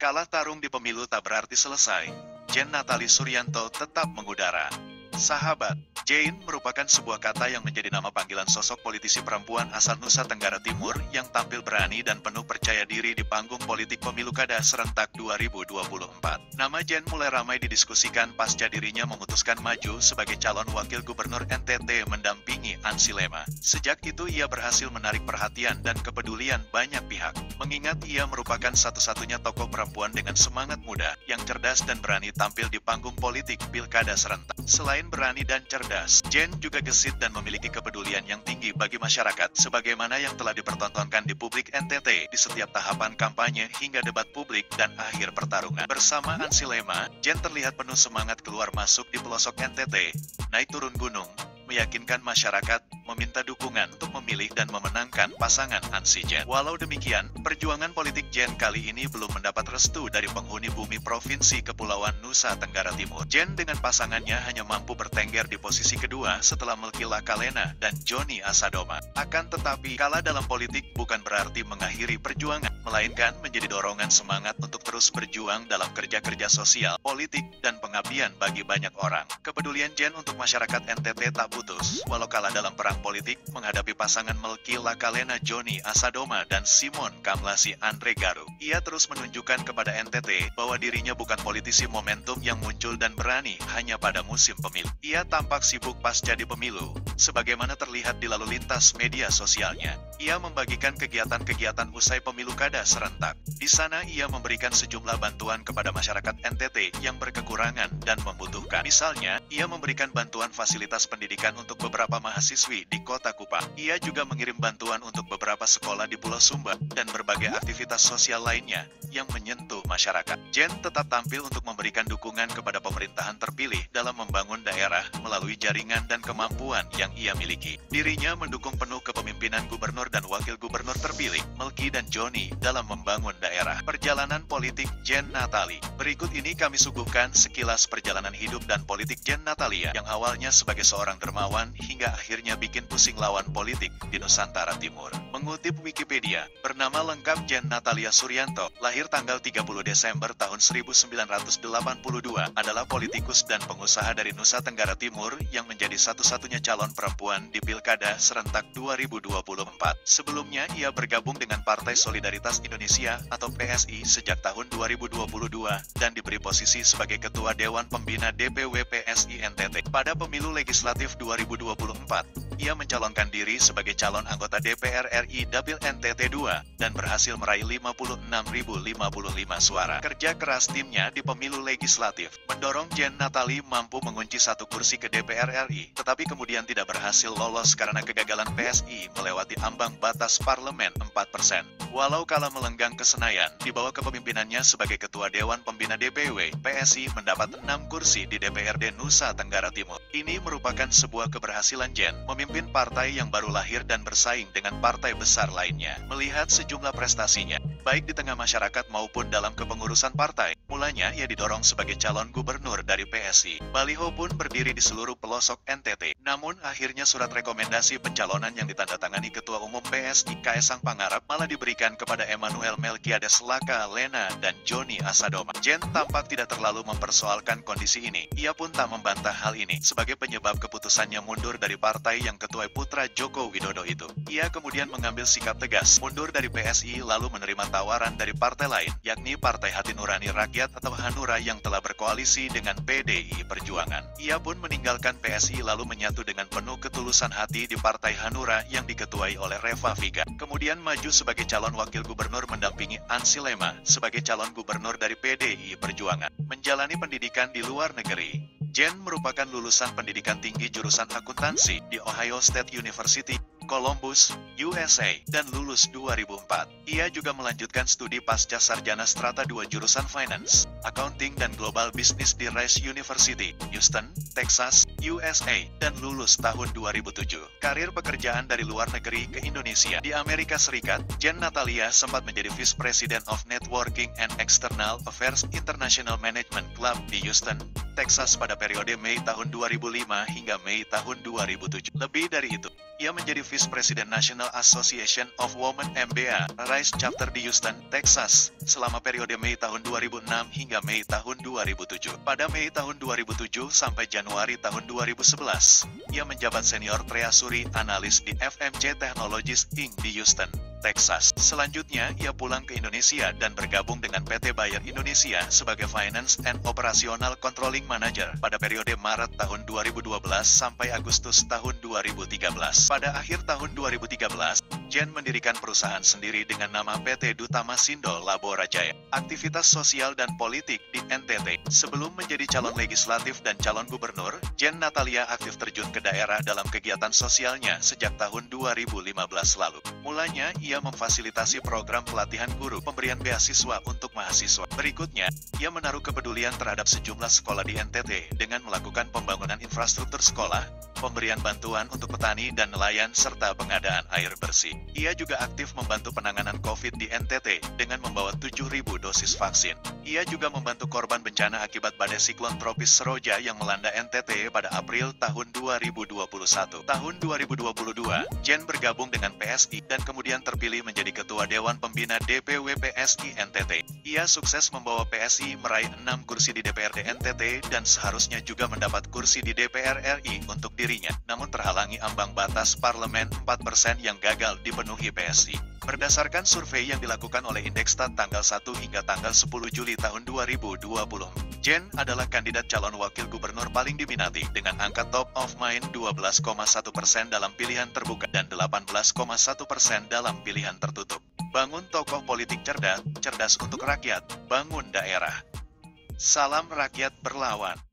Kalah tarung di pemilu tak berarti selesai. Jen Natali Suryanto tetap mengudara. Sahabat, Jane merupakan sebuah kata yang menjadi nama panggilan sosok politisi perempuan asal Nusa Tenggara Timur yang tampil berani dan penuh percaya diri di panggung politik pemilu kada serentak 2024. Nama Jane mulai ramai didiskusikan pasca dirinya memutuskan maju sebagai calon wakil gubernur NTT mendampingi Ansi Lema. Sejak itu ia berhasil menarik perhatian dan kepedulian banyak pihak, mengingat ia merupakan satu-satunya tokoh perempuan dengan semangat muda yang cerdas dan berani tampil di panggung politik pilkada serentak. Selain berani dan cerdas, Jane juga gesit dan memiliki kepedulian yang tinggi bagi masyarakat, sebagaimana yang telah dipertontonkan di publik NTT di setiap tahapan kampanye hingga debat publik dan akhir pertarungan. Bersama Ansi Lema, Jane terlihat penuh semangat keluar masuk di pelosok NTT, naik turun gunung, meyakinkan masyarakat meminta dukungan untuk memilih dan memenangkan pasangan Ansi Jane. Walau demikian, perjuangan politik Jane kali ini belum mendapat restu dari penghuni bumi Provinsi Kepulauan Nusa Tenggara Timur. Jane dengan pasangannya hanya mampu bertengger di posisi kedua setelah Melki Lakalena dan Joni Asadoma. Akan tetapi, kalah dalam politik bukan berarti mengakhiri perjuangan, melainkan menjadi dorongan semangat untuk terus berjuang dalam kerja-kerja sosial, politik, dan pengabdian bagi banyak orang. Kepedulian Jane untuk masyarakat NTT tak putus, walau kalah dalam perang politik menghadapi pasangan Melki Lakalena Joni Asadoma dan Simon Kamlasi Andre Garu. Ia terus menunjukkan kepada NTT bahwa dirinya bukan politisi momentum yang muncul dan berani hanya pada musim pemilu. Ia tampak sibuk pasca di pemilu, sebagaimana terlihat di lalu lintas media sosialnya. Ia membagikan kegiatan-kegiatan usai pemilu kada serentak. Di sana ia memberikan sejumlah bantuan kepada masyarakat NTT yang berkekurangan dan membutuhkan. Misalnya, ia memberikan bantuan fasilitas pendidikan untuk beberapa mahasiswi di Kota Kupang. Ia juga mengirim bantuan untuk beberapa sekolah di Pulau Sumba dan berbagai aktivitas sosial lainnya yang menyentuh masyarakat. Jane tetap tampil untuk memberikan dukungan kepada pemerintahan terpilih dalam membangun daerah melalui jaringan dan kemampuan yang ia miliki. Dirinya mendukung penuh kepemimpinan gubernur dan wakil gubernur terpilih, Melki dan Joni, dalam membangun daerah. Perjalanan politik Jane Natali. Berikut ini kami suguhkan sekilas perjalanan hidup dan politik Jane Natalia yang awalnya sebagai seorang dermawan hingga akhirnya bikin pusing lawan politik di Nusantara Timur. Mengutip Wikipedia, bernama lengkap Jane Natalia Suryanto, lahir tanggal 30 Desember tahun 1982, adalah politikus dan pengusaha dari Nusa Tenggara Timur yang menjadi satu-satunya calon perempuan di Pilkada serentak 2024. Sebelumnya, ia bergabung dengan Partai Solidaritas Indonesia atau PSI sejak tahun 2022 dan diberi posisi sebagai Ketua Dewan Pembina DPW PSI NTT. Pada pemilu legislatif 2024, ia mencalonkan diri sebagai calon anggota DPR RI Dapil NTT 2 dan berhasil meraih 56.055 suara. Kerja keras timnya di pemilu legislatif mendorong Jane Natali mampu mengunci satu kursi ke DPR RI, tetapi kemudian tidak berhasil lolos karena kegagalan PSI melewati ambang batas parlemen 4%. Walau kalah melenggang ke Senayan, di bawah kepemimpinannya sebagai Ketua Dewan Pembina DPW, PSI mendapat 6 kursi di DPRD Nusa Tenggara Timur. Ini merupakan sebuah keberhasilan Jane memimpin partai yang baru lahir dan bersaing dengan partai besar lainnya. Melihat sejumlah prestasinya, baik di tengah masyarakat maupun dalam kepengurusan partai, mulanya ia didorong sebagai calon gubernur dari PSI. Baliho pun berdiri di seluruh pelosok NTT. Namun akhirnya surat rekomendasi pencalonan yang ditandatangani Ketua Umum PSI Kaesang Pangarap malah diberikan kepada Emmanuel Melkiades Lakalena dan Joni Asadoma. Jane tampak tidak terlalu mempersoalkan kondisi ini. Ia pun tak membantah hal ini sebagai penyebab keputusannya mundur dari partai yang ketua putra Joko Widodo itu. Ia kemudian mengambil sikap tegas, mundur dari PSI lalu menerima tawaran dari partai lain, yakni Partai Hati Nurani Rakyat atau Hanura yang telah berkoalisi dengan PDI Perjuangan. Ia pun meninggalkan PSI lalu menyatu dengan penuh ketulusan hati di Partai Hanura yang diketuai oleh Reva Viga. Kemudian maju sebagai calon wakil gubernur mendampingi Ansi Lema sebagai calon gubernur dari PDI Perjuangan. Menjalani pendidikan di luar negeri. Jane merupakan lulusan pendidikan tinggi jurusan akuntansi di Ohio State University, Columbus, USA, dan lulus 2004. Ia juga melanjutkan studi pasca sarjana strata 2 jurusan Finance, Accounting, dan Global Business di Rice University, Houston, Texas, USA, dan lulus tahun 2007. Karir pekerjaan dari luar negeri ke Indonesia. Di Amerika Serikat, Jane Natalia sempat menjadi Vice President of Networking and External Affairs International Management Club di Houston, Texas pada periode Mei tahun 2005 hingga Mei tahun 2007. Lebih dari itu, Ia menjadi Vice President National Association of Women MBA, Rice Chapter di Houston, Texas, selama periode Mei tahun 2006 hingga Mei tahun 2007. Pada Mei tahun 2007 sampai Januari tahun 2011, ia menjabat Senior Treasury Analyst di FMC Technologies Inc. di Houston, Texas. Selanjutnya, ia pulang ke Indonesia dan bergabung dengan PT Bayer Indonesia sebagai Finance and Operational Controlling Manager pada periode Maret tahun 2012 sampai Agustus tahun 2013. Pada akhir tahun 2013, Jen mendirikan perusahaan sendiri dengan nama PT Duta Masindo Laborajaya. Aktivitas sosial dan politik di NTT. Sebelum menjadi calon legislatif dan calon gubernur, Jen Natalia aktif terjun ke daerah dalam kegiatan sosialnya sejak tahun 2015 lalu. Mulanya, ia memfasilitasi program pelatihan guru pemberian beasiswa untuk mahasiswa. Berikutnya, ia menaruh kepedulian terhadap sejumlah sekolah di NTT dengan melakukan pembangunan infrastruktur sekolah, pemberian bantuan untuk petani dan nelayan, serta pengadaan air bersih. Ia juga aktif membantu penanganan COVID di NTT dengan membawa 7.000 dosis vaksin. Ia juga membantu korban bencana akibat badai siklon tropis Seroja yang melanda NTT pada April tahun 2021. Tahun 2022, Jen bergabung dengan PSI dan kemudian terpilih menjadi Ketua Dewan Pembina DPW PSI NTT. Ia sukses membawa PSI meraih 6 kursi di DPRD NTT dan seharusnya juga mendapat kursi di DPR RI untuk dirinya, namun terhalangi ambang batas parlemen 4% yang gagal dipenuhi PSI. Berdasarkan survei yang dilakukan oleh Indekstat tanggal 1 hingga tanggal 10 Juli tahun 2020, Jen adalah kandidat calon wakil gubernur paling diminati dengan angka top of mind 12,1% dalam pilihan terbuka dan 18,1% dalam pilihan tertutup. Bangun tokoh politik cerdas, cerdas untuk rakyat, bangun daerah. Salam rakyat berlawan.